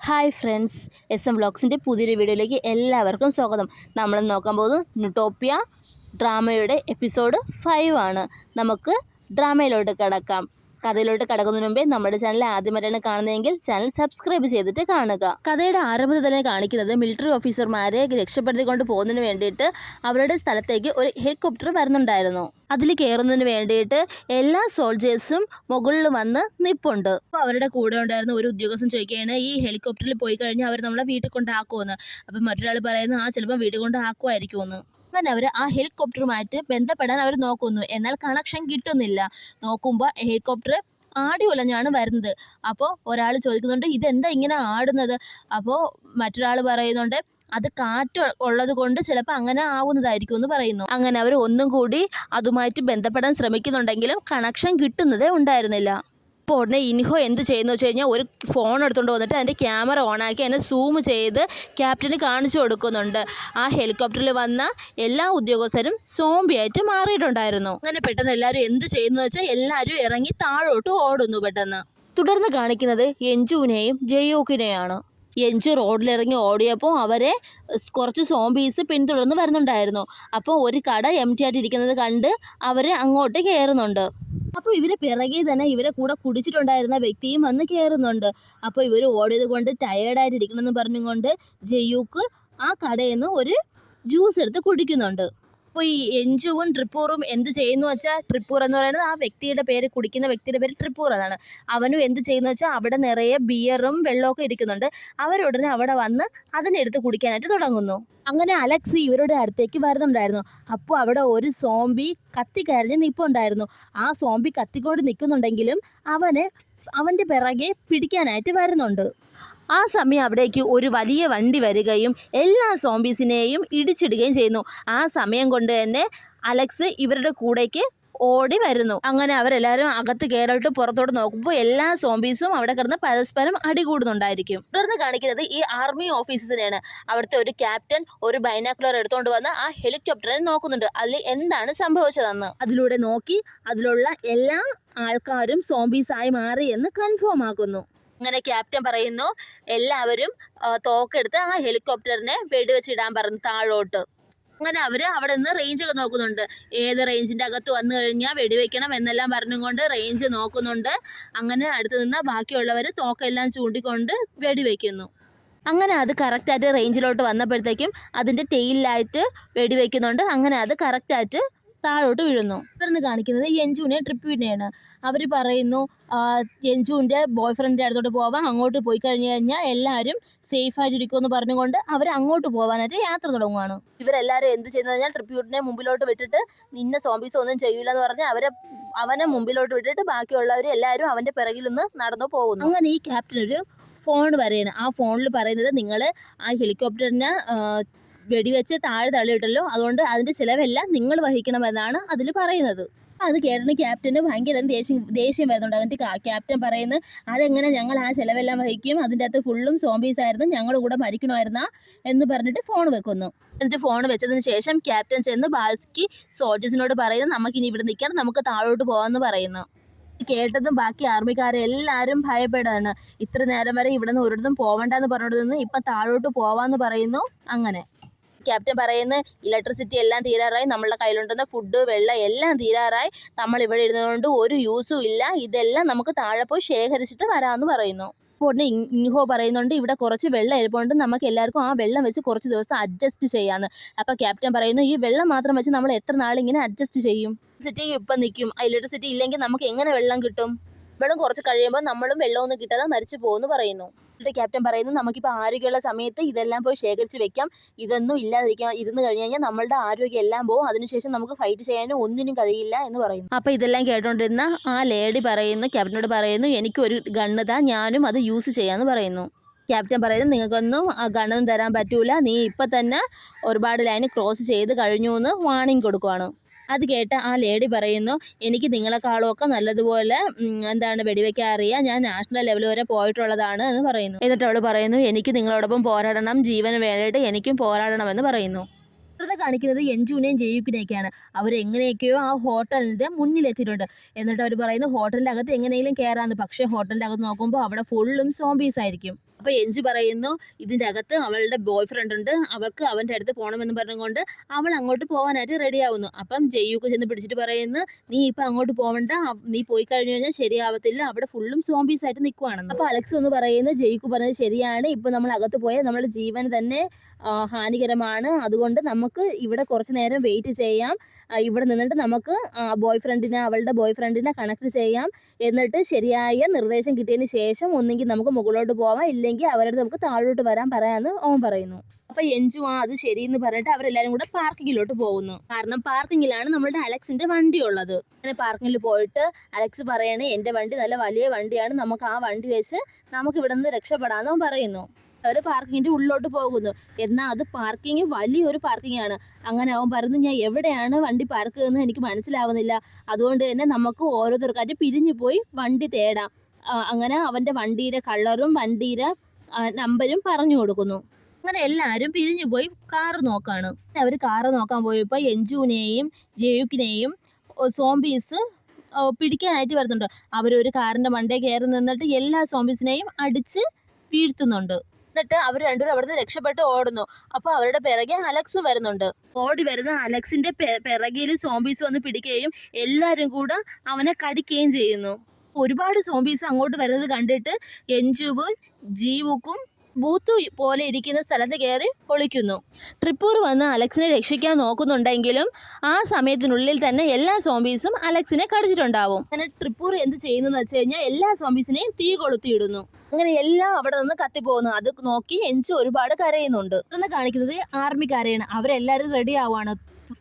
Hi friends, SM വ്ളോഗ്സിൻ്റെ പുതിയൊരു വീഡിയോയിലേക്ക് എല്ലാവർക്കും സ്വാഗതം. നമ്മൾ നോക്കാൻ പോകുന്നത് ന്യൂട്ടോപ്പിയ ഡ്രാമയുടെ എപ്പിസോഡ് 5 ആണ്. നമുക്ക് ഡ്രാമയിലോട്ട് കടക്കാം. കഥയിലോട്ട് കടക്കുന്നതിന് മുമ്പേ നമ്മുടെ ചാനൽ ആദ്യമായിട്ടാണ് കാണുന്നതെങ്കിൽ ചാനൽ സബ്സ്ക്രൈബ് ചെയ്തിട്ട് കാണുക. കഥയുടെ ആരംഭത്തിൽ തന്നെ കാണിക്കുന്നത് മിലിറ്ററി ഓഫീസർമാരെ രക്ഷപ്പെടുത്തിക്കൊണ്ട് പോകുന്നതിന് വേണ്ടിയിട്ട് അവരുടെ സ്ഥലത്തേക്ക് ഒരു ഹെലികോപ്റ്റർ വരുന്നുണ്ടായിരുന്നു. അതിൽ കയറുന്നതിന് വേണ്ടിയിട്ട് എല്ലാ സോൾജേഴ്സും മുകളിൽ വന്ന് നിൽപ്പുണ്ട്. അപ്പോൾ അവരുടെ കൂടെ ഉണ്ടായിരുന്ന ഒരു ഉദ്യോഗസ്ഥൻ ചോദിക്കുകയാണ്, ഈ ഹെലികോപ്റ്ററിൽ പോയി കഴിഞ്ഞാൽ അവർ നമ്മളെ വീട്ടിൽ കൊണ്ടാക്കുമെന്ന്. അപ്പം മറ്റൊരാൾ പറയുന്നു, ചിലപ്പോൾ വീട്ടിൽ കൊണ്ടാക്കുമായിരിക്കുമെന്ന്. അങ്ങനെ അവർ ആ ഹെലികോപ്റ്ററുമായിട്ട് ബന്ധപ്പെടാൻ അവർ നോക്കുന്നു. എന്നാൽ കണക്ഷൻ കിട്ടുന്നില്ല. നോക്കുമ്പോൾ ഹെലികോപ്റ്റർ ആടി ഉലഞ്ഞാണ് വരുന്നത്. അപ്പോൾ ഒരാൾ ചോദിക്കുന്നുണ്ട്, ഇതെന്താ ഇങ്ങനെ ആടുന്നത്? അപ്പോൾ മറ്റൊരാൾ പറയുന്നുണ്ട്, അത് കാറ്റ് ഉള്ളത് കൊണ്ട് ചിലപ്പോൾ അങ്ങനെ ആവുന്നതായിരിക്കും എന്ന് പറയുന്നു. അങ്ങനെ അവർ ഒന്നും കൂടി അതുമായിട്ട് ബന്ധപ്പെടാൻ ശ്രമിക്കുന്നുണ്ടെങ്കിലും കണക്ഷൻ കിട്ടുന്നതേ ഉണ്ടായിരുന്നില്ല. അപ്പോൾ ഉടനെ ഇൻഹോ എന്ത് ചെയ്യുന്നു വെച്ച് കഴിഞ്ഞാൽ ഒരു ഫോൺ എടുത്തുകൊണ്ട് വന്നിട്ട് അതിൻ്റെ ക്യാമറ ഓണാക്കി അതിനെ സൂം ചെയ്ത് ക്യാപ്റ്റന് കാണിച്ചു കൊടുക്കുന്നുണ്ട്. ആ ഹെലികോപ്റ്ററിൽ വന്ന എല്ലാ ഉദ്യോഗസ്ഥരും സോംബിയായിട്ട് മാറിയിട്ടുണ്ടായിരുന്നു. അങ്ങനെ പെട്ടെന്ന് എല്ലാവരും എന്ത് ചെയ്യുന്നു വെച്ചാൽ എല്ലാവരും ഇറങ്ങി താഴോട്ട് ഓടുന്നു പെട്ടെന്ന്. തുടർന്ന് കാണിക്കുന്നത് യഞ്ജുവിനെയും ജയൂക്കിനെയാണ്. യഞ്ജു റോഡിലിറങ്ങി ഓടിയപ്പോൾ അവരെ കുറച്ച് സോംബീസ് പിന്തുടർന്ന് വരുന്നുണ്ടായിരുന്നു. അപ്പോൾ ഒരു കട എംറ്റി ആയിട്ടിരിക്കുന്നത് കണ്ട് അവർ അങ്ങോട്ട് കയറുന്നുണ്ട്. അപ്പോൾ ഇവരെ പിറകെ തന്നെ ഇവരെ കൂടെ കുടിച്ചിട്ടുണ്ടായിരുന്ന വ്യക്തിയും വന്ന് കയറുന്നുണ്ട്. അപ്പോൾ ഇവർ ഓടിയത് കൊണ്ട് ടയേർഡായിട്ടിരിക്കണമെന്ന് പറഞ്ഞുകൊണ്ട് ജയൂക്ക് ആ കടയിൽ നിന്ന് ഒരു ജ്യൂസ് എടുത്ത് കുടിക്കുന്നുണ്ട്. അപ്പോൾ ഈ യഞ്ജുവും ട്രിപ്പൂറും എന്ത് ചെയ്യുന്നു വെച്ചാൽ, ട്രിപ്പൂർ എന്ന് പറയുന്നത് ആ വ്യക്തിയുടെ പേര്, കുടിക്കുന്ന വ്യക്തിയുടെ പേര് ട്രിപ്പൂർ എന്നാണ്. അവനും എന്ത് ചെയ്യുന്നു വെച്ചാൽ അവിടെ നിറയെ ബിയറും വെള്ളമൊക്കെ ഇരിക്കുന്നുണ്ട്. അവരുടനെ അവിടെ വന്ന് അതിനെടുത്ത് കുടിക്കാനായിട്ട് തുടങ്ങുന്നു. അങ്ങനെ അലക്സ് ഇവരുടെ അടുത്തേക്ക് വരുന്നുണ്ടായിരുന്നു. അപ്പോൾ അവിടെ ഒരു സോംബി കത്തിക്കരഞ്ഞ് നിൽപ്പുണ്ടായിരുന്നു. ആ സോംബി കത്തിക്കൊണ്ട് നിൽക്കുന്നുണ്ടെങ്കിലും അവൻ്റെ പിറകെ പിടിക്കാനായിട്ട് വരുന്നുണ്ട്. ആ സമയം അവിടേക്ക് ഒരു വലിയ വണ്ടി വരികയും എല്ലാ സോംബീസിനെയും ഇടിച്ചിടുകയും ചെയ്യുന്നു. ആ സമയം കൊണ്ട് തന്നെ അലക്സ് ഇവരുടെ കൂടേക്ക് ഓടി വരുന്നു. അങ്ങനെ അവരെല്ലാവരും അകത്ത് കയറിയിട്ട് പുറത്തോട്ട് നോക്കുമ്പോൾ എല്ലാ സോംബീസും അവിടെ കിടന്ന് പരസ്പരം അടികൂടുന്നുണ്ടായിരിക്കും. തുടർന്ന് കാണിക്കുന്നത് ഈ ആർമി ഓഫീസറിനെയാണ്. അവിടുത്തെ ഒരു ക്യാപ്റ്റൻ ഒരു ബൈനാക്കുലർ എടുത്തുകൊണ്ട് വന്ന് ആ ഹെലികോപ്റ്ററിനെ നോക്കുന്നുണ്ട്, അതിൽ എന്താണ് സംഭവിച്ചതെന്ന്. അതിലൂടെ നോക്കി അതിലുള്ള എല്ലാ ആൾക്കാരും സോംബീസായി മാറി എന്ന് കൺഫേം ആക്കുന്നു. അങ്ങനെ ക്യാപ്റ്റൻ പറയുന്നു, എല്ലാവരും തോക്കെടുത്ത് ആ ഹെലികോപ്റ്ററിനെ വെടിവെച്ചിടാൻ പറഞ്ഞു താഴോട്ട്. അങ്ങനെ അവർ അവിടെ നിന്ന് റേഞ്ചൊക്കെ നോക്കുന്നുണ്ട്. ഏത് റേഞ്ചിൻ്റെ അകത്ത് വന്നു കഴിഞ്ഞാൽ വെടിവെക്കണം എന്നെല്ലാം പറഞ്ഞുകൊണ്ട് റേഞ്ച് നോക്കുന്നുണ്ട്. അങ്ങനെ അടുത്ത് നിന്ന് ബാക്കിയുള്ളവർ തോക്കെല്ലാം ചൂണ്ടിക്കൊണ്ട് വെടിവെക്കുന്നു. അങ്ങനെ അത് കറക്റ്റായിട്ട് റേഞ്ചിലോട്ട് വന്നപ്പോഴത്തേക്കും അതിൻ്റെ ടെയിലായിട്ട് വെടിവെക്കുന്നുണ്ട്. അങ്ങനെ അത് കറക്റ്റായിട്ട് താഴോട്ട് വീഴുന്നു. തുടർന്ന് കാണിക്കുന്നത് യഞ്ജുവിനെ ട്രിപ്പിനെയാണ്. അവർ പറയുന്നു, യഞ്ജുവിൻ്റെ ബോയ് ഫ്രണ്ടിൻ്റെ അടുത്തോട്ട് പോവാം, അങ്ങോട്ട് പോയി കഴിഞ്ഞ് കഴിഞ്ഞാൽ എല്ലാവരും സേഫായിട്ടിരിക്കുമെന്ന് പറഞ്ഞുകൊണ്ട് അവർ അങ്ങോട്ട് പോകാനായിട്ട് യാത്ര തുടങ്ങുകയാണ്. ഇവരെല്ലാവരും എന്ത് ചെയ്യുന്നത് കഴിഞ്ഞാൽ ട്രിബ്യൂട്ടിനെ മുമ്പിലോട്ട് വിട്ടിട്ട് നിന്നെ സോംബീസ് ഒന്നും ചെയ്യില്ല എന്ന് പറഞ്ഞ് അവനെ മുമ്പിലോട്ട് വിട്ടിട്ട് ബാക്കിയുള്ളവർ എല്ലാവരും അവൻ്റെ പിറകിൽ നിന്ന് നടന്നു പോകുന്നു. അങ്ങനെ ഈ ക്യാപ്റ്റനൊരു ഫോൺ പറയുകയാണ്. ആ ഫോണിൽ പറയുന്നത്, നിങ്ങൾ ആ ഹെലികോപ്റ്ററിനെ വെടിവെച്ച് താഴെ തള്ളിയിട്ടല്ലോ, അതുകൊണ്ട് അതിൻ്റെ ചിലവെല്ലാം നിങ്ങൾ വഹിക്കണമെന്നാണ് അതിൽ പറയുന്നത്. അത് കേട്ടിട്ട് ക്യാപ്റ്റന് ഭയങ്കര ദേഷ്യം വരുന്നുണ്ട്. എന്നിട്ട് ക്യാപ്റ്റൻ പറയുന്നത്, അതെങ്ങനെ ഞങ്ങൾ ആ ചിലവെല്ലാം വഹിക്കും, അതിൻ്റെ അകത്ത് ഫുള്ളും സോംബീസ് ആയിരുന്നു, ഞങ്ങളും കൂടെ മരിക്കണമായിരുന്നാ എന്ന് പറഞ്ഞിട്ട് ഫോൺ വെക്കുന്നു. എന്നിട്ട് ഫോൺ വെച്ചതിന് ശേഷം ക്യാപ്റ്റൻ ചെന്ന് ബാക്കി സോൾജേഴ്സിനോട് പറയുന്നത്, നമുക്കിനി ഇവിടെ നിൽക്കണം, നമുക്ക് താഴോട്ട് പോകാമെന്ന് പറയുന്നു. കേട്ടതും ബാക്കി ആർമിക്കാരെല്ലാവരും ഭയപ്പെടുകയാണ്. ഇത്ര നേരം വരെ ഇവിടെ നിന്ന് ഒരിടത്തും പോകണ്ടെന്ന് പറഞ്ഞിരുന്നു, ഇപ്പം താഴോട്ട് പോവാമെന്ന് പറയുന്നു. അങ്ങനെ ക്യാപ്റ്റൻ പറയുന്നത്, ഇലക്ട്രിസിറ്റി എല്ലാം തീരാറായി, നമ്മളുടെ കയ്യിലുണ്ടെന്ന ഫുഡ് വെള്ളം എല്ലാം തീരാറായി, നമ്മൾ ഇവിടെ ഇരുന്നതുകൊണ്ട് ഒരു യൂസും ഇല്ല, ഇതെല്ലാം നമുക്ക് താഴെ പോയി ശേഖരിച്ചിട്ട് വരാമെന്ന് പറയുന്നു. ഉടനെ ഇൻഹോ പറയുന്നുണ്ട്, ഇവിടെ കുറച്ച് വെള്ളം ഇരിപ്പുണ്ട്, നമുക്ക് എല്ലാവർക്കും ആ വെള്ളം വെച്ച് കുറച്ച് ദിവസം അഡ്ജസ്റ്റ് ചെയ്യാമെന്ന്. അപ്പോൾ ക്യാപ്റ്റൻ പറയുന്നു, ഈ വെള്ളം മാത്രം വെച്ച് നമ്മൾ എത്ര നാളിങ്ങനെ അഡ്ജസ്റ്റ് ചെയ്യും? ഇലക്ട്രിസിറ്റി ഇപ്പം നിൽക്കും, ഇലക്ട്രിസിറ്റി ഇല്ലെങ്കിൽ നമുക്ക് എങ്ങനെ വെള്ളം കിട്ടും? വെള്ളം കുറച്ച് കഴിയുമ്പോൾ നമ്മളും വെള്ളമൊന്നും കിട്ടാതെ മരിച്ചു പോകുമെന്ന് പറയുന്നു. എന്നിട്ട് ക്യാപ്റ്റൻ പറയുന്നു, നമുക്കിപ്പോൾ ആരോഗ്യമുള്ള സമയത്ത് ഇതെല്ലാം പോയി ശേഖരിച്ച് വെക്കാം, ഇതൊന്നും ഇരുന്ന് കഴിഞ്ഞ് കഴിഞ്ഞാൽ നമ്മളുടെ ആരോഗ്യം എല്ലാം പോകും, അതിനുശേഷം നമുക്ക് ഫൈറ്റ് ചെയ്യാനും ഒന്നിനും കഴിയില്ല എന്ന് പറയുന്നു. അപ്പോൾ ഇതെല്ലാം കേട്ടോണ്ടിരുന്ന ആ ലേഡി പറയുന്നു, ക്യാപ്റ്റനോട് പറയുന്നു, എനിക്കൊരു ഗണ്ണ് താ, ഞാനും അത് യൂസ് ചെയ്യാമെന്ന് പറയുന്നു. ക്യാപ്റ്റൻ പറയുന്നത്, നിങ്ങൾക്കൊന്നും ആ ഗണ്ണൊന്നും തരാൻ പറ്റൂല, നീ ഇപ്പം തന്നെ ഒരുപാട് ലൈൻ ക്രോസ് ചെയ്ത് കഴിഞ്ഞു എന്ന് വാണിംഗ് കൊടുക്കുവാണ്. അത് കേട്ട ആ ലേഡി പറയുന്നു, എനിക്ക് നിങ്ങളെക്കാളുമൊക്കെ നല്ലതുപോലെ വെടിവെക്കാൻ അറിയാം, ഞാൻ നാഷണൽ ലെവൽ വരെ പോയിട്ടുള്ളതാണ് എന്ന് പറയുന്നു. എന്നിട്ട് അവൾ പറയുന്നു, എനിക്ക് നിങ്ങളോടൊപ്പം പോരാടണം, ജീവന് വേണ്ടിയിട്ട് എനിക്കും പോരാടണമെന്ന് പറയുന്നു. അടുത്ത കാണിക്കുന്നത് യഞ്ജുവിനെയും ജയൂക്കിനെയൊക്കെയാണ്. അവരെങ്ങനെയൊക്കെയോ ആ ഹോട്ടലിൻ്റെ മുന്നിലെത്തിയിട്ടുണ്ട്. എന്നിട്ട് അവർ പറയുന്നു, ഹോട്ടലിൻ്റെ അകത്ത് എങ്ങനെയെങ്കിലും കയറാമെന്ന്. പക്ഷേ ഹോട്ടലിൻ്റെ അകത്ത് നോക്കുമ്പോൾ അവിടെ ഫുള്ളും സോംബീസ് ആയിരിക്കും. അപ്പോൾ എഞ്ചു പറയുന്നു ഇതിൻ്റെ അകത്ത് അവളുടെ ബോയ് ഫ്രണ്ട് ഉണ്ട്, അവൾക്ക് അവൻ്റെ അടുത്ത് പോകണമെന്ന് പറഞ്ഞുകൊണ്ട് അവൾ അങ്ങോട്ട് പോകാനായിട്ട് റെഡിയാവുന്നു. അപ്പം ജയ്യൂക്ക് ചെന്ന് പിടിച്ചിട്ട് പറയുന്നു, നീ ഇപ്പം അങ്ങോട്ട് പോകണ്ട, നീ പോയി കഴിഞ്ഞു കഴിഞ്ഞാൽ ശരിയാവത്തില്ല, അവിടെ ഫുള്ളും സോംബീസ് ആയിട്ട് നിൽക്കുവാണെന്ന്. അപ്പോൾ അലക്സ് ഒന്ന് പറയുന്നു, ജയ്യൂക്ക് പറഞ്ഞത് ശരിയാണ്, ഇപ്പം നമ്മൾ അകത്ത് പോയാൽ നമ്മുടെ ജീവൻ തന്നെ ഹാനികരമാണ്, അതുകൊണ്ട് നമുക്ക് ഇവിടെ കുറച്ച് നേരം വെയിറ്റ് ചെയ്യാം, ഇവിടെ നിന്നിട്ട് നമുക്ക് അവളുടെ ബോയ് ഫ്രണ്ടിനെ കണക്ട് ചെയ്യാം, എന്നിട്ട് ശരിയായ നിർദ്ദേശം കിട്ടിയതിന് ശേഷം ഒന്നെങ്കിൽ നമുക്ക് മുകളിലോട്ട് പോവാം, ഇല്ലെങ്കിൽ അവരുടെ നമുക്ക് താഴോട്ട് വരാൻ പറയാമെന്ന് അവൻ പറയുന്നു. അപ്പോൾ എഞ്ചു അത് ശരിയെന്ന് പറഞ്ഞിട്ട് അവരെല്ലാവരും കൂടെ പാർക്കിങ്ങിലോട്ട് പോകുന്നു. കാരണം പാർക്കിങ്ങിലാണ് നമ്മുടെ അലക്സിൻ്റെ വണ്ടി ഉള്ളത്. അങ്ങനെ പാർക്കിങ്ങിൽ പോയിട്ട് അലക്സ് പറയണേ, എൻ്റെ വണ്ടി നല്ല വലിയ വണ്ടിയാണ്, നമുക്ക് ആ വണ്ടി വെച്ച് നമുക്ക് ഇവിടെ നിന്ന് രക്ഷപ്പെടാമെന്ന് അവൻ പറയുന്നു. അവർ പാർക്കിങ്ങിൻ്റെ ഉള്ളിലോട്ട് പോകുന്നു. എന്നാൽ അത് പാർക്കിങ് വലിയൊരു പാർക്കിങ്ങാണ്. അങ്ങനെ അവൻ പറഞ്ഞു, ഞാൻ എവിടെയാണ് വണ്ടി പാർക്ക് ചെയ്യുന്നത് എനിക്ക് മനസ്സിലാവുന്നില്ല, അതുകൊണ്ട് തന്നെ നമുക്ക് ഓരോരുത്തർക്കായിട്ട് പിരിഞ്ഞു പോയി വണ്ടി തേടാം. അങ്ങനെ അവൻ്റെ വണ്ടിയുടെ കളറും വണ്ടിയുടെ നമ്പരും പറഞ്ഞു കൊടുക്കുന്നു. അങ്ങനെ എല്ലാവരും പിരിഞ്ഞു പോയി കാറ് നോക്കാണ്. അവർ കാറ് നോക്കാൻ പോയപ്പോൾ എഞ്ചുവിനെയും ജയൂക്കിനെയും സോംബീസ് പിടിക്കാനായിട്ട് വരുന്നുണ്ട്. അവരൊരു കാറിൻ്റെ മണ്ടേ കയറി നിന്നിട്ട് എല്ലാ സോംബീസിനെയും അടിച്ച് വീഴ്ത്തുന്നുണ്ട്. എന്നിട്ട് അവർ രണ്ടുപേരും അവിടുന്ന് രക്ഷപ്പെട്ട് ഓടുന്നു. അപ്പോൾ അവരുടെ പിറകെ അലക്സും വരുന്നുണ്ട്. ഓടി വരുന്ന അലക്സിൻ്റെ പിറകിൽ സോംബീസ് വന്ന് പിടിക്കുകയും എല്ലാവരും കൂടെ അവനെ കടിക്കുകയും ചെയ്യുന്നു. ഒരുപാട് സോംബീസ് അങ്ങോട്ട് വരുന്നത് കണ്ടിട്ട് എഞ്ചുവും ജീവുക്കും ബൂത്ത് പോലെ ഇരിക്കുന്ന സ്ഥലത്ത് കയറി ഒളിക്കുന്നു. ട്രിപ്പൂർ വന്ന് അലക്സിനെ രക്ഷിക്കാൻ നോക്കുന്നുണ്ടെങ്കിലും ആ സമയത്തിനുള്ളിൽ തന്നെ എല്ലാ സോംബീസും അലക്സിനെ കടിച്ചിട്ടുണ്ടാവും. അങ്ങനെ ട്രിപ്പൂർ എന്ത് ചെയ്യുന്നു വെച്ച് കഴിഞ്ഞാൽ എല്ലാ സോംബീസിനെയും തീ കൊളുത്തിയിടുന്നു. അങ്ങനെ എല്ലാം അവിടെ നിന്ന് കത്തിപ്പോകുന്നു. അത് നോക്കി എഞ്ചു ഒരുപാട് കരയുന്നുണ്ട്. എന്ന് കാണിക്കുന്നത് ആർമിക്കാരെയാണ്. അവരെല്ലാവരും റെഡി ആവുകയാണ്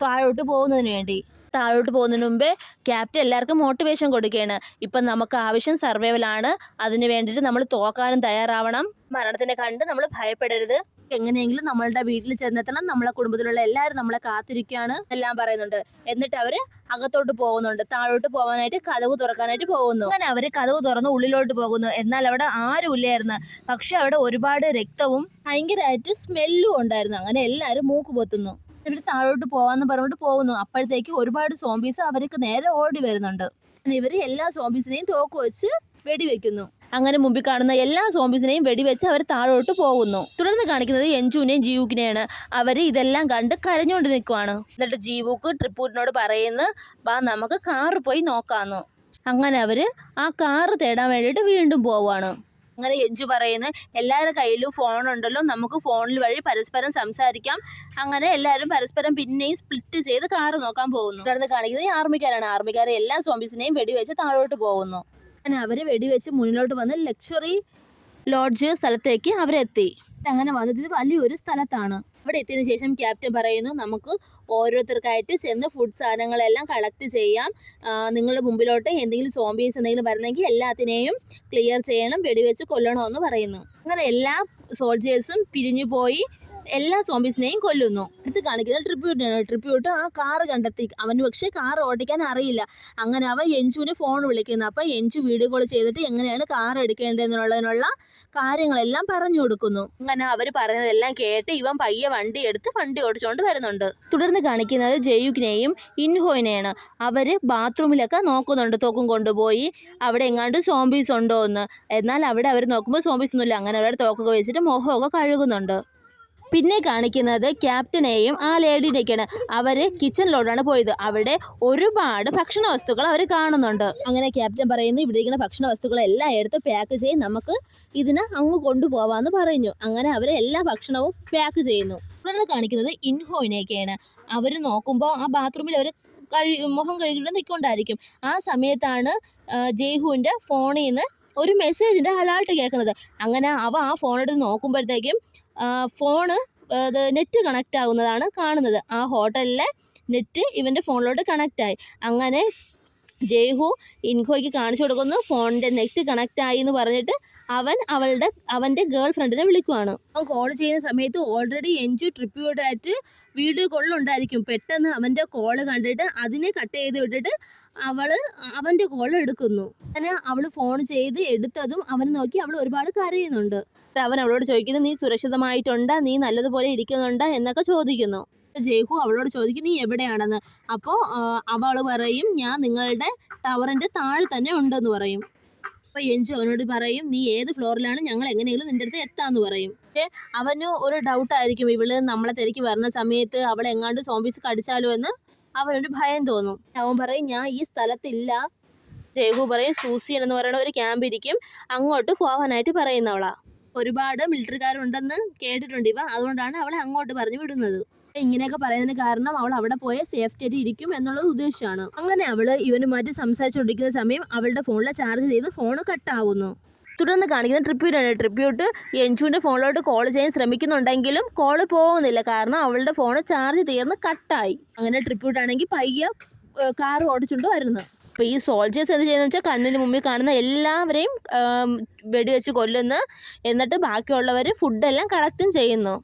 താഴോട്ട് പോകുന്നതിന് വേണ്ടി. താഴോട്ട് പോകുന്നതിന് മുമ്പേ ക്യാപ്റ്റൻ എല്ലാവർക്കും മോട്ടിവേഷൻ കൊടുക്കുകയാണ്. ഇപ്പം നമുക്ക് ആവശ്യം സർവൈവലാണ്, അതിന് വേണ്ടിയിട്ട് നമ്മൾ തോക്കാനും തയ്യാറാവണം, മരണത്തിനെ കണ്ട് നമ്മൾ ഭയപ്പെടരുത്, എങ്ങനെയെങ്കിലും നമ്മളുടെ വീട്ടിൽ ചെന്നെത്തണം, നമ്മളെ കുടുംബത്തിലുള്ള എല്ലാവരും നമ്മളെ കാത്തിരിക്കുകയാണ് എല്ലാം പറയുന്നുണ്ട്. എന്നിട്ട് അവർ അകത്തോട്ട് പോകുന്നുണ്ട്. താഴോട്ട് പോകാനായിട്ട് കതവ് തുറക്കാനായിട്ട് പോകുന്നു. അങ്ങനെ അവർ കതവ് തുറന്ന് ഉള്ളിലോട്ട് പോകുന്നു. എന്നാൽ അവിടെ ആരും ഇല്ലായിരുന്നു. പക്ഷെ അവിടെ ഒരുപാട് രക്തവും ഭയങ്കരമായിട്ട് സ്മെല്ലും ഉണ്ടായിരുന്നു. അങ്ങനെ എല്ലാവരും മൂക്ക് പൊത്തുന്നു. ഇവർ താഴോട്ട് പോകാമെന്ന് പറഞ്ഞുകൊണ്ട് പോകുന്നു. അപ്പോഴത്തേക്ക് ഒരുപാട് സോംബീസ് അവർക്ക് നേരെ ഓടി വരുന്നുണ്ട്. ഇവർ എല്ലാ സോംബീസിനെയും തോക്ക് വെച്ച് വെടിവെക്കുന്നു. അങ്ങനെ മുമ്പിൽ കാണുന്ന എല്ലാ സോംബീസിനെയും വെടിവെച്ച് അവർ താഴോട്ട് പോകുന്നു. തുടർന്ന് കാണിക്കുന്നത് എഞ്ചുവിനെയും ജീവുക്കിനെയാണ്. അവർ ഇതെല്ലാം കണ്ട് കരഞ്ഞുകൊണ്ട് നിൽക്കുവാണ്. എന്നിട്ട് ജീവുക്ക് ട്രിപ്പൂരിനോട് പറയുന്നു, വാ നമുക്ക് കാറ് പോയി നോക്കാമെന്ന്. അങ്ങനെ അവർ ആ കാറ് തേടാൻ വേണ്ടിയിട്ട് വീണ്ടും പോവുകയാണ്. അങ്ങനെ എഞ്ചു പറയുന്നു, എല്ലാവരുടെ കയ്യിലും ഫോണുണ്ടല്ലോ, നമുക്ക് ഫോണിൽ വഴി പരസ്പരം സംസാരിക്കാം. അങ്ങനെ എല്ലാവരും പരസ്പരം പിന്നെയും സ്പ്ലിറ്റ് ചെയ്ത് കാറ് നോക്കാൻ പോകുന്നു. തുടർന്ന് കാണിക്കുന്നത് ആർമിക്കാരാണ്. ആർമിക്കാരെ എല്ലാ സോംബീസിനെയും വെടിവെച്ച് താഴോട്ട് പോകുന്നു. അങ്ങനെ അവർ വെടിവെച്ച് മുന്നിലോട്ട് വന്ന് ലക്ഷറി ലോഡ്ജ് സ്ഥലത്തേക്ക് അവരെത്തി. അങ്ങനെ വന്നത് ഇത് വലിയൊരു സ്ഥലത്താണ്. അവിടെ എത്തിയതിനു ശേഷം ക്യാപ്റ്റൻ പറയുന്നു, നമുക്ക് ഓരോരുത്തർക്കായിട്ട് ചെന്ന് ഫുഡ് സാധനങ്ങളെല്ലാം കളക്ട് ചെയ്യാം, നിങ്ങളുടെ മുമ്പിലോട്ട് എന്തെങ്കിലും സോംബീസ് എന്തെങ്കിലും വരുന്നെങ്കിൽ എല്ലാത്തിനെയും ക്ലിയർ ചെയ്യണം, വെടിവെച്ച് കൊല്ലണമെന്ന് പറയുന്നു. അങ്ങനെ എല്ലാ സോൾജേഴ്സും പിരിഞ്ഞു പോയി എല്ലാ സോംബീസിനെയും കൊല്ലുന്നു. അടുത്ത് കാണിക്കുന്നത് ട്രിബ്യൂട്ടാണ്. ട്രിബ്യൂട്ട് ആ കാറ് കണ്ടെത്തി. അവന് പക്ഷേ കാർ ഓടിക്കാൻ അറിയില്ല. അങ്ങനെ അവൻ എഞ്ചുവിന് ഫോൺ വിളിക്കുന്നു. അപ്പം എഞ്ചു വീഡിയോ കോൾ ചെയ്തിട്ട് എങ്ങനെയാണ് കാർ എടുക്കേണ്ടതെന്നുള്ളതിനുള്ള കാര്യങ്ങളെല്ലാം പറഞ്ഞു കൊടുക്കുന്നു. അങ്ങനെ അവർ പറയുന്നതെല്ലാം കേട്ട് ഇവൻ പയ്യെ വണ്ടി ഓടിച്ചുകൊണ്ട് വരുന്നുണ്ട്. തുടർന്ന് കാണിക്കുന്നത് ജയൂക്കിനെയും ഇൻഹോയിനെയാണ്. അവർ ബാത്റൂമിലൊക്കെ നോക്കുന്നുണ്ട്, തോക്കും കൊണ്ടുപോയി അവിടെ എങ്ങാണ്ട് സോംബീസ് ഉണ്ടോ എന്ന്. എന്നാൽ അവിടെ അവർ നോക്കുമ്പോൾ സോംബീസ് ഒന്നുമില്ല. അങ്ങനെ അവിടെ തോക്കൊക്കെ വെച്ചിട്ട് മുഖമൊക്കെ കഴുകുന്നുണ്ട്. പിന്നെ കാണിക്കുന്നത് ക്യാപ്റ്റനെയും ആ ലേഡിനെയൊക്കെയാണ്. അവർ കിച്ചണിലോട്ടാണ് പോയത്. അവിടെ ഒരുപാട് ഭക്ഷണ വസ്തുക്കൾ അവർ കാണുന്നുണ്ട്. അങ്ങനെ ക്യാപ്റ്റൻ പറയുന്നു, ഇവിടെ ഇരിക്കുന്ന ഭക്ഷണ വസ്തുക്കളെല്ലാം എടുത്ത് പാക്ക് ചെയ്ത് നമുക്ക് ഇതിനെ അങ്ങ് കൊണ്ടുപോകാമെന്ന് പറഞ്ഞു. അങ്ങനെ അവർ എല്ലാ ഭക്ഷണവും പാക്ക് ചെയ്യുന്നു. തുടർന്ന് കാണിക്കുന്നത് ഇൻഹോയിനെയൊക്കെയാണ്. അവർ നോക്കുമ്പോൾ ആ ബാത്റൂമിൽ അവർ മുഖം കഴുകിയിട്ട് നിൽക്കൊണ്ടായിരിക്കും. ആ സമയത്താണ് ജയ്ഹുവിൻ്റെ ഫോണിൽ നിന്ന് ഒരു മെസ്സേജിൻ്റെ അലേർട്ട് കേൾക്കുന്നത്. അങ്ങനെ അവ ആ ഫോണെടുത്ത് നോക്കുമ്പോഴത്തേക്കും ഫോണ് നെറ്റ് കണക്റ്റ് ആകുന്നതാണ് കാണുന്നത്. ആ ഹോട്ടലിലെ നെറ്റ് ഇവൻ്റെ ഫോണിലോട്ട് കണക്റ്റായി. അങ്ങനെ ജയ്ഹു ഇൻഹോയ്ക്ക് കാണിച്ചു കൊടുക്കുന്നു, ഫോണിൻ്റെ നെറ്റ് കണക്റ്റായി എന്ന് പറഞ്ഞിട്ട് അവൻ്റെ ഗേൾ ഫ്രണ്ടിനെ വിളിക്കുവാണ്. അവൻ കോൾ ചെയ്യുന്ന സമയത്ത് ഓൾറെഡി എഞ്ചു ട്രിപ്പിയോടായിട്ട് വീഡിയോ കോളിലുണ്ടായിരിക്കും. പെട്ടെന്ന് അവൻ്റെ കോള് കണ്ടിട്ട് അതിനെ കട്ട് ചെയ്ത് വിട്ടിട്ട് അവൻ്റെ കോൾ എടുക്കുന്നു. അങ്ങനെ അവൾ ഫോൺ ചെയ്ത് എടുത്തതും അവൻ നോക്കി അവൾ ഒരുപാട് കരയുന്നുണ്ട്. അവൻ അവളോട് ചോദിക്കുന്നു, നീ സുരക്ഷിതമായിട്ടുണ്ടാ, നീ നല്ലതുപോലെ ഇരിക്കുന്നുണ്ടാ എന്നൊക്കെ ചോദിക്കുന്നു. ജയ്ഹു അവളോട് ചോദിക്കും, നീ എവിടെയാണെന്ന്. അപ്പോൾ അവൾ പറയും, ഞാൻ നിങ്ങളുടെ ടവറിൻ്റെ താഴെ തന്നെ ഉണ്ടെന്ന് പറയും. അപ്പോൾ എൻജു അവനോട് പറയും, നീ ഏത് ഫ്ലോറിലാണ്, ഞങ്ങൾ എങ്ങനെയെങ്കിലും നിൻ്റെ അടുത്ത് എത്താമെന്ന് പറയും. പക്ഷേ അവന് ഒരു ഡൗട്ടായിരിക്കും, ഇവള് നമ്മളെ തിരക്കി വരുന്ന സമയത്ത് അവളെ എങ്ങാണ്ട് സോംബീസ് കടിച്ചാലോ എന്ന് അവനൊരു ഭയം തോന്നും. അവൻ പറയും, ഞാൻ ഈ സ്ഥലത്തില്ല. ജയ്ഹു പറയും, സൂസി എന്ന് പറയുന്ന ഒരു ക്യാമ്പ് ഇരിക്കും, അങ്ങോട്ട് പോകാനായിട്ട് പറയുന്നവളാ. ഒരുപാട് മിലിറ്ററിക്കാരുണ്ടെന്ന് കേട്ടിട്ടുണ്ട് ഇവ, അതുകൊണ്ടാണ് അവളെ അങ്ങോട്ട് പറഞ്ഞു വിടുന്നത്. ഇങ്ങനെയൊക്കെ പറയുന്നതിന് കാരണം അവൾ അവിടെ പോയ സേഫ്റ്റി ആയിട്ട് ഇരിക്കും എന്നുള്ളത് ഉദ്ദേശമാണ്. അങ്ങനെ അവള് ഇവനുമായിട്ട് സംസാരിച്ചുകൊണ്ടിരിക്കുന്ന സമയം അവളുടെ ഫോണിലെ ചാർജ് ചെയ്ത് ഫോണ് കട്ടാവുന്നു. തുടർന്ന് കാണിക്കുന്ന ട്രിബ്യൂട്ടാണ്. ട്രിബ്യൂട്ട് എൻജുവിൻ്റെ ഫോണിലോട്ട് കോൾ ചെയ്യാൻ ശ്രമിക്കുന്നുണ്ടെങ്കിലും കോള് പോകുന്നില്ല, കാരണം അവളുടെ ഫോണ് ചാർജ് തീർന്ന് കട്ടായി. അങ്ങനെ ട്രിബ്യൂട്ടാണെങ്കിൽ പയ്യെ കാർ ഓടിച്ചുകൊണ്ട് വരുന്നു. അപ്പോൾ ഈ സോൾജേഴ്സ് എന്ത് ചെയ്യുന്നത് വെച്ചാൽ കണ്ണിന് മുമ്പിൽ കാണുന്ന എല്ലാവരെയും വെടിവെച്ച് കൊല്ലുന്നു. എന്നിട്ട് ബാക്കിയുള്ളവർ ഫുഡെല്ലാം കളക്റ്റും ചെയ്യുന്നു.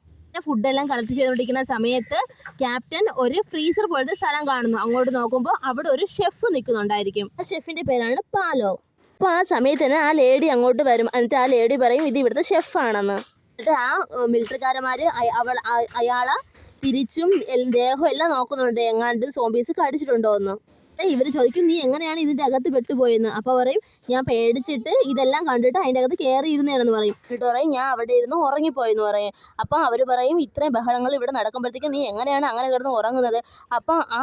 ഫുഡെല്ലാം കളക്ട് ചെയ്തുകൊണ്ടിരിക്കുന്ന സമയത്ത് ക്യാപ്റ്റൻ ഒരു ഫ്രീസർ പോലത്തെ സ്ഥലം കാണുന്നു. അങ്ങോട്ട് നോക്കുമ്പോൾ അവിടെ ഒരു ഷെഫ് നിൽക്കുന്നുണ്ടായിരിക്കും. ആ ഷെഫിൻ്റെ പേരാണ് പാലോ. അപ്പോൾ ആ സമയത്ത് തന്നെ ആ ലേഡി അങ്ങോട്ട് വരും. എന്നിട്ട് ആ ലേഡി പറയും, ഇത് ഇവിടുത്തെ ഷെഫാണെന്ന്. എന്നിട്ട് ആ മിലിറ്ററിക്കാരന്മാർ അയാളെ തിരിച്ചും ദേഹം എല്ലാം നോക്കുന്നുണ്ട്, എങ്ങാണ്ട് സോംബീസ് കടിച്ചിട്ടുണ്ടോ എന്ന്. ഇവർ ചോദിക്കും, നീ എങ്ങനെയാണ് ഇതിൻ്റെ അകത്ത് പെട്ടുപോയെന്ന്. അപ്പോൾ പറയും, ഞാൻ പേടിച്ചിട്ട് ഇതെല്ലാം കണ്ടിട്ട് അതിൻ്റെ അകത്ത് കയറി ഇരുന്നേണെന്ന് പറയും. എന്നിട്ട് പറയും, ഞാൻ അവിടെ ഇരുന്ന് ഉറങ്ങിപ്പോയെന്ന് പറയും. അപ്പോൾ അവർ പറയും, ഇത്രയും ബഹളങ്ങൾ ഇവിടെ നടക്കുമ്പോഴത്തേക്കും നീ എങ്ങനെയാണ് അങ്ങനെ കിടന്ന് ഉറങ്ങുന്നത്? അപ്പോൾ ആ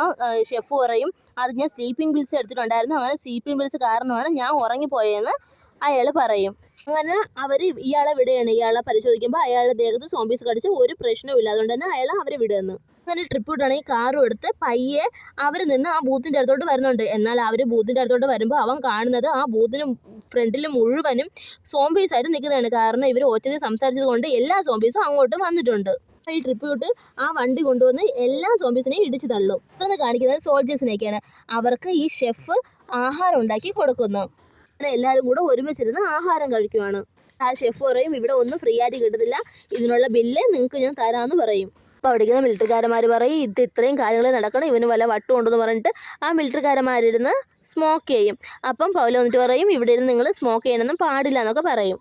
ഷെഫ് പറയും, അത് ഞാൻ സ്ലീപ്പിംഗ് പിൽസ് എടുത്തിട്ടുണ്ടായിരുന്നു, അങ്ങനെ സ്ലീപ്പിംഗ് പിൽസ് കാരണമാണ് ഞാൻ ഉറങ്ങിപ്പോയെന്ന് അയാൾ പറയും. അങ്ങനെ അവർ ഇയാളെ വിടുകയാണ്. ഇയാളെ പരിശോധിക്കുമ്പോൾ അയാളുടെ ദേഹത്ത് സോംബീസ് കടിച്ച് ഒരു പ്രശ്നവുമില്ല, അതുകൊണ്ട് തന്നെ അയാൾ അവരെ വിടുന്നു. അങ്ങനെ ട്രിബ്യൂട്ടാണെങ്കിൽ കാറും എടുത്ത് പയ്യെ അവർ നിന്ന് ആ ബൂത്തിൻ്റെ അടുത്തോട്ട് വരുന്നുണ്ട്. എന്നാൽ അവർ ബൂത്തിൻ്റെ അടുത്തോട്ട് വരുമ്പോൾ അവൻ കാണുന്നത് ആ ബൂത്തിന് ഫ്രണ്ടിൽ മുഴുവനും സോംബീസായിട്ട് നിൽക്കുന്നതാണ്. കാരണം ഇവർ ഒച്ചത്തിൽ സംസാരിച്ചത് കൊണ്ട് എല്ലാ സോംബീസും അങ്ങോട്ട് വന്നിട്ടുണ്ട്. ഈ ട്രിബ്യൂട്ട് ആ വണ്ടി കൊണ്ടുവന്ന് എല്ലാ സോംബീസിനെയും ഇടിച്ചു തള്ളും. തുടർന്ന് കാണിക്കുന്നത് സോൾജേഴ്സിനെയൊക്കെയാണ്. അവർക്ക് ഈ ഷെഫ് ആഹാരം ഉണ്ടാക്കി കൊടുക്കുന്നു. അങ്ങനെ എല്ലാവരും കൂടെ ഒരുമിച്ചിരുന്ന് ആഹാരം കഴിക്കുവാണ്. ആ ഷെഫ് പറയും, ഇവിടെ ഒന്നും ഫ്രീ ആയിട്ട് കിട്ടത്തില്ല, ഇതിനുള്ള ബില്ല് നിങ്ങൾക്ക് ഞാൻ തരാമെന്ന് പറയും. അപ്പോൾ അവിടേക്കുന്ന മിലിറ്ററിക്കാരന്മാർ പറയും, ഇത് ഇത്രയും കാര്യങ്ങൾ നടക്കണം, ഇവന് വല്ല വട്ടുണ്ടെന്ന് പറഞ്ഞിട്ട് ആ മിലിറ്ററിക്കാരന്മാരിരുന്ന് സ്മോക്ക് ചെയ്യും. അപ്പം പൗലോ വന്നിട്ട് പറയും, ഇവിടെ ഇരുന്ന് നിങ്ങൾ സ്മോക്ക് ചെയ്യണമെന്നും പാടില്ല എന്നൊക്കെ പറയും.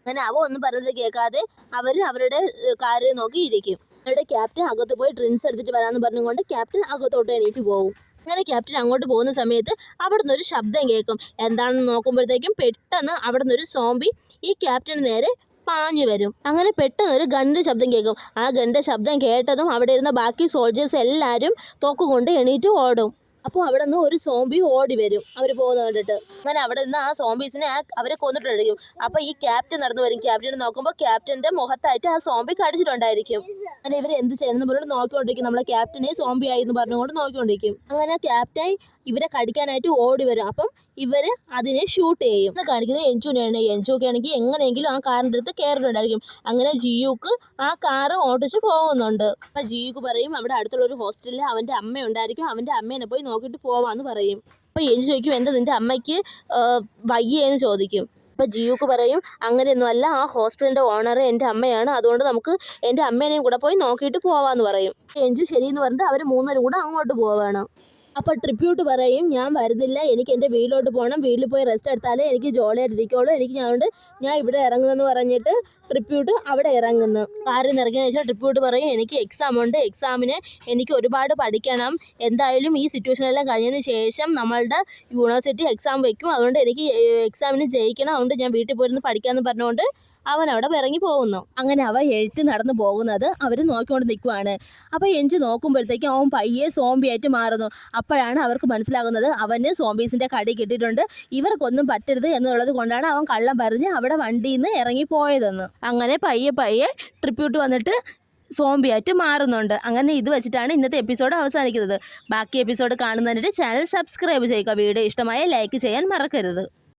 അങ്ങനെ അവ ഒന്നും പറഞ്ഞത് കേൾക്കാതെ അവർ അവരുടെ കാര്യം നോക്കിയിരിക്കും. അവരുടെ ക്യാപ്റ്റൻ അകത്ത് പോയി ഡ്രിങ്ക്സ് എടുത്തിട്ട് വരാമെന്ന് പറഞ്ഞുകൊണ്ട് ക്യാപ്റ്റൻ അകത്തോട്ട് എണീറ്റ് പോകും. അങ്ങനെ ക്യാപ്റ്റൻ അങ്ങോട്ട് പോകുന്ന സമയത്ത് അവിടെ നിന്നൊരു ശബ്ദം കേൾക്കും. എന്താണെന്ന് നോക്കുമ്പോഴത്തേക്കും പെട്ടെന്ന് അവിടെ നിന്നൊരു സോംബി ഈ ക്യാപ്റ്റന് നേരെ പാഞ്ഞു വരും. അങ്ങനെ പെട്ടെന്ന് ഒരു ഗണ്ണിൻ്റെ ശബ്ദം കേൾക്കും. ആ ഗണ്ണിൻ്റെ ശബ്ദം കേട്ടതും അവിടെ ഇരുന്ന ബാക്കി സോൾജേഴ്സ് എല്ലാവരും തോക്കുകൊണ്ട് എണീറ്റ് ഓടും. അപ്പോൾ അവിടെ നിന്ന് ഒരു സോംബി ഓടി വരും അവർ പോകുന്നത് കണ്ടിട്ട്. അങ്ങനെ അവിടെ നിന്ന് ആ സോംബീസിനെ അവരെ കൊന്നിട്ടുണ്ടായിരിക്കും. അപ്പോൾ ഈ ക്യാപ്റ്റൻ നടന്നു വരും. ക്യാപ്റ്റനെ നോക്കുമ്പോൾ ക്യാപ്റ്റൻ്റെ മുഖത്തായിട്ട് ആ സോംബി കടിച്ചിട്ടുണ്ടായിരിക്കും. അങ്ങനെ ഇവർ എന്ത് ചെയ്യണമെന്ന് പറഞ്ഞിട്ട് നോക്കിക്കൊണ്ടിരിക്കും. നമ്മളെ ക്യാപ്റ്റനെ സോംബി ആയി എന്ന് പറഞ്ഞുകൊണ്ട് നോക്കിക്കൊണ്ടിരിക്കും. അങ്ങനെ ക്യാപ്റ്റൻ ഇവരെ കടിക്കാനായിട്ട് ഓടി വരും. അപ്പം ഇവർ അതിനെ ഷൂട്ട് ചെയ്യും. ഇത് കാണിക്കുന്നത് എൻജുവിനെയാണ്. എൻജുക്ക് ആണെങ്കിൽ എങ്ങനെയെങ്കിലും ആ കാറിൻ്റെ അടുത്ത് കയറിയിട്ടുണ്ടായിരിക്കും. അങ്ങനെ ജിയുക്ക് ആ കാറ് ഓടിച്ച് പോകുന്നുണ്ട്. അപ്പം ജിയുക്ക് പറയും, അവിടെ അടുത്തുള്ളൊരു ഹോസ്പിറ്റലിൽ അവൻ്റെ അമ്മ ഉണ്ടായിരിക്കും, അവൻ്റെ അമ്മേനെ പോയി നോക്കിയിട്ട് പോവാമെന്ന് പറയും. അപ്പോൾ എൻജു ചോദിക്കും, എന്താ നിൻ്റെ അമ്മയ്ക്ക് വയ്യേന്ന് ചോദിക്കും. അപ്പോൾ ജിയുക്ക് പറയും, അങ്ങനെയൊന്നുമല്ല, ആ ഹോസ്പിറ്റലിൻ്റെ ഓണർ എൻ്റെ അമ്മയാണ്, അതുകൊണ്ട് നമുക്ക് എൻ്റെ അമ്മേനെയും കൂടെ പോയി നോക്കിയിട്ട് പോവാമെന്ന് പറയും. എൻജു ശരിയെന്ന് പറഞ്ഞിട്ട് അവർ മൂന്നരും കൂടെ അങ്ങോട്ട് പോവുകയാണ്. അപ്പോൾ ട്രിബ്യൂട്ട് പറയും, ഞാൻ വരുന്നില്ല, എനിക്ക് എൻ്റെ വീട്ടിലോട്ട് പോകണം, വീട്ടിൽ പോയി റെസ്റ്റ് എടുത്താലേ എനിക്ക് ജോളിയായിട്ടിരിക്കുള്ളൂ, ഞാൻ ഇവിടെ ഇറങ്ങുന്നെന്ന് പറഞ്ഞിട്ട് ട്രിബ്യൂട്ട് അവിടെ ഇറങ്ങുന്നു. കാറിൽ നിന്ന് ഇറങ്ങിയ ശേഷം ട്രിബ്യൂട്ട് പറയും, എനിക്ക് എക്സാം ഉണ്ട്, എക്സാമിന് എനിക്ക് ഒരുപാട് പഠിക്കണം, എന്തായാലും ഈ സിറ്റുവേഷനെല്ലാം കഴിഞ്ഞതിന് ശേഷം നമ്മളുടെ യൂണിവേഴ്സിറ്റി എക്സാം വയ്ക്കും, അതുകൊണ്ട് എനിക്ക് എക്സാമിന് ജയിക്കണം, അതുകൊണ്ട് ഞാൻ വീട്ടിൽ പോയിരുന്ന് പഠിക്കാമെന്ന് പറഞ്ഞുകൊണ്ട് അവൻ അവിടെ ഇറങ്ങി പോകുന്നു. അങ്ങനെ അവൻ എഴുത്തി നടന്നു പോകുന്നത് അവർ നോക്കിക്കൊണ്ട് നിൽക്കുവാണ്. അപ്പോൾ എൻജു നോക്കുമ്പോഴത്തേക്കും അവൻ പയ്യെ സോംബിയായിട്ട് മാറുന്നു. അപ്പോഴാണ് അവർക്ക് മനസ്സിലാകുന്നത് അവന് സോംബീസിൻ്റെ കടി കിട്ടിയിട്ടുണ്ട്, ഇവർക്കൊന്നും പറ്റരുത് എന്നുള്ളത് കൊണ്ടാണ് അവൻ കള്ളം പറഞ്ഞ് അവിടെ വണ്ടിയിൽ നിന്ന് ഇറങ്ങിപ്പോയതെന്ന്. അങ്ങനെ പയ്യെ ട്രിബ്യൂട്ട് വന്നിട്ട് സോംബിയായിട്ട് മാറുന്നുണ്ട്. അങ്ങനെ ഇത് വെച്ചിട്ടാണ് ഇന്നത്തെ എപ്പിസോഡ് അവസാനിക്കുന്നത്. ബാക്കി എപ്പിസോഡ് കാണുന്നതിന് ചാനൽ സബ്സ്ക്രൈബ് ചെയ്യുക. വീഡിയോ ഇഷ്ടമായ ലൈക്ക് ചെയ്യാൻ മറക്കരുത്.